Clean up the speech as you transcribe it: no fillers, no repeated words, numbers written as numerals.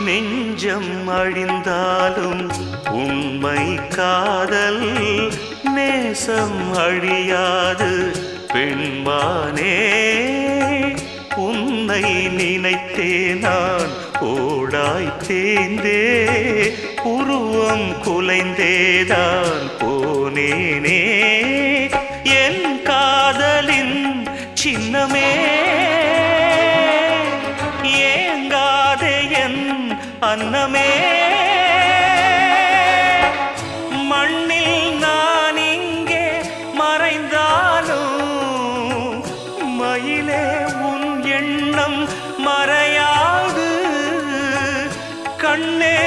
நெஞ்சம் அழிந்தாலும் உண்மை காதல் நேசம் அழியாது பெண்மானே. உன்னை நினைத்தே நான் ஓடாய் தேய்ந்தே உருவம் குலைந்தேதான் போனேனே. என் காதலின் சின்னமே ஏங்காதே என் அன்னமே. மண்ணில் நான் இங்கே மறைந்தாலும் மயிலே உன் எண்ணம் மறையாது. கண்ணே